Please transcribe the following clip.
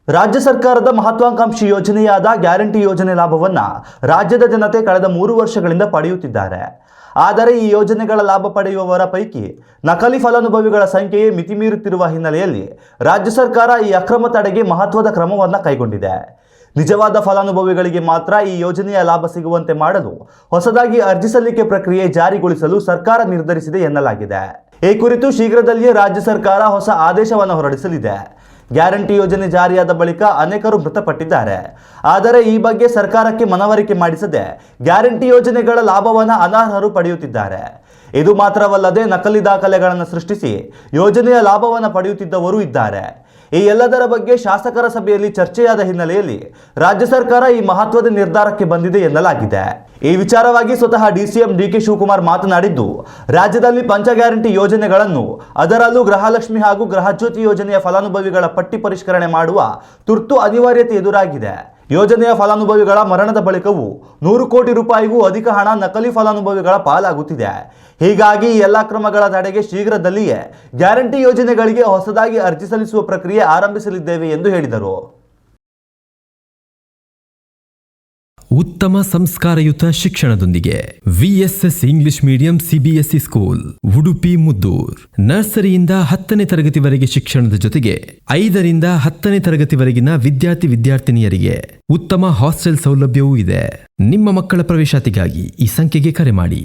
ರಾಜ್ಯ ಸರ್ಕಾರದ ಮಹತ್ವಾಕಾಂಕ್ಷಿ ಯೋಜನೆಯಾದ ಗ್ಯಾರಂಟಿ ಯೋಜನೆ ಲಾಭವನ್ನು ರಾಜ್ಯದ ಜನತೆ ಕಳೆದ 3 ವರ್ಷಗಳಿಂದ ಪಡೆಯುತ್ತಿದ್ದಾರೆ. ಆದರೆ ಈ ಯೋಜನೆಗಳ ಲಾಭ ಪಡೆಯುವವರ ಪೈಕಿ ನಕಲಿ ಫಲಾನುಭವಿಗಳ ಸಂಖ್ಯೆಯೇ ಮಿತಿಮೀರುತ್ತಿರುವ ಹಿನ್ನೆಲೆಯಲ್ಲಿ ರಾಜ್ಯ ಸರ್ಕಾರ ಈ ಅಕ್ರಮ ತಡೆಗೆ ಮಹತ್ವದ ಕ್ರಮವನ್ನು ಕೈಗೊಂಡಿದೆ. ನಿಜವಾದ ಫಲಾನುಭವಿಗಳಿಗೆ ಮಾತ್ರ ಈ ಯೋಜನೆಯ ಲಾಭ ಸಿಗುವಂತೆ ಮಾಡಲು ಹೊಸದಾಗಿ ಅರ್ಜಿ ಸಲ್ಲಿಕೆ ಪ್ರಕ್ರಿಯೆ ಜಾರಿಗೊಳಿಸಲು ಸರ್ಕಾರ ನಿರ್ಧರಿಸಿದೆ ಎನ್ನಲಾಗಿದೆ. ಈ ಕುರಿತು ಶೀಘ್ರದಲ್ಲಿಯೇ ರಾಜ್ಯ ಸರ್ಕಾರ ಹೊಸ ಆದೇಶವನ್ನು ಹೊರಡಿಸಲಿದೆ. ಗ್ಯಾರಂಟಿ ಯೋಜನೆ ಜಾರಿಯಾದ ಬಳಿಕ ಅನೇಕರು ಮೃತಪಟ್ಟಿದ್ದಾರೆ. ಆದರೆ ಈ ಬಗ್ಗೆ ಸರ್ಕಾರಕ್ಕೆ ಮನವರಿಕೆ ಮಾಡಿಸದೆ ಗ್ಯಾರಂಟಿ ಯೋಜನೆಗಳ ಲಾಭವನ್ನು ಅನರ್ಹರು ಪಡೆಯುತ್ತಿದ್ದಾರೆ. ಇದು ಮಾತ್ರವಲ್ಲದೆ ನಕಲಿ ದಾಖಲೆಗಳನ್ನು ಸೃಷ್ಟಿಸಿ ಯೋಜನೆಯ ಲಾಭವನ್ನು ಪಡೆಯುತ್ತಿದ್ದವರು ಇದ್ದಾರೆ. ಈ ಎಲ್ಲದರ ಬಗ್ಗೆ ಶಾಸಕರ ಸಭೆಯಲ್ಲಿ ಚರ್ಚೆಯಾದ ಹಿನ್ನೆಲೆಯಲ್ಲಿ ರಾಜ್ಯ ಸರ್ಕಾರ ಈ ಮಹತ್ವದ ನಿರ್ಧಾರಕ್ಕೆ ಬಂದಿದೆ ಎನ್ನಲಾಗಿದೆ. ಈ ವಿಚಾರವಾಗಿ ಸ್ವತಃ ಡಿಸಿಎಂ ಡಿಕೆ ಶಿವಕುಮಾರ್ ಮಾತನಾಡಿದ್ದು, ರಾಜ್ಯದಲ್ಲಿ ಪಂಚ ಗ್ಯಾರಂಟಿ ಯೋಜನೆಗಳನ್ನು ಅದರಲ್ಲೂ ಗೃಹಲಕ್ಷ್ಮಿ ಹಾಗೂ ಗೃಹಜ್ಯೋತಿ ಯೋಜನೆಯ ಫಲಾನುಭವಿಗಳ ಪಟ್ಟಿ ಪರಿಷ್ಕರಣೆ ಮಾಡುವ ತುರ್ತು ಅನಿವಾರ್ಯತೆ ಎದುರಾಗಿದೆ. ಯೋಜನೆಯ ಫಲಾನುಭವಿಗಳ ಮರಣದ ಬಳಿಕವೂ 100 ಕೋಟಿ ರೂಪಾಯಿಗೂ ಅಧಿಕ ಹಣ ನಕಲಿ ಫಲಾನುಭವಿಗಳ ಪಾಲಾಗುತ್ತಿದೆ. ಹೀಗಾಗಿ ಈ ಎಲ್ಲ ಕ್ರಮಗಳ ತಡೆಗೆ ಶೀಘ್ರದಲ್ಲಿಯೇ ಗ್ಯಾರಂಟಿ ಯೋಜನೆಗಳಿಗೆ ಹೊಸದಾಗಿ ಅರ್ಜಿ ಸಲ್ಲಿಸುವ ಪ್ರಕ್ರಿಯೆ ಆರಂಭಿಸಲಿದ್ದೇವೆ ಎಂದು ಹೇಳಿದರು. ಉತ್ತಮ ಸಂಸ್ಕಾರಯುತ ಶಿಕ್ಷಣದೊಂದಿಗೆ VSS English medium CBSE school Udupi Muddur. ನರ್ಸರಿಯಿಂದ 10ನೇ ತರಗತಿವರೆಗೆ ಶಿಕ್ಷಣದ ಜೊತೆಗೆ 5ರಿಂದ 10ನೇ ತರಗತಿವರೆಗಿನ ವಿದ್ಯಾರ್ಥಿನಿಯರಿಗೆ ಉತ್ತಮ ಹಾಸ್ಟೆಲ್ ಸೌಲಭ್ಯವೂ ಇದೆ. ನಿಮ್ಮ ಮಕ್ಕಳ ಪ್ರವೇಶಾತಿಗಾಗಿ ಈ ಸಂಖ್ಯೆಗೆ ಕರೆ ಮಾಡಿ.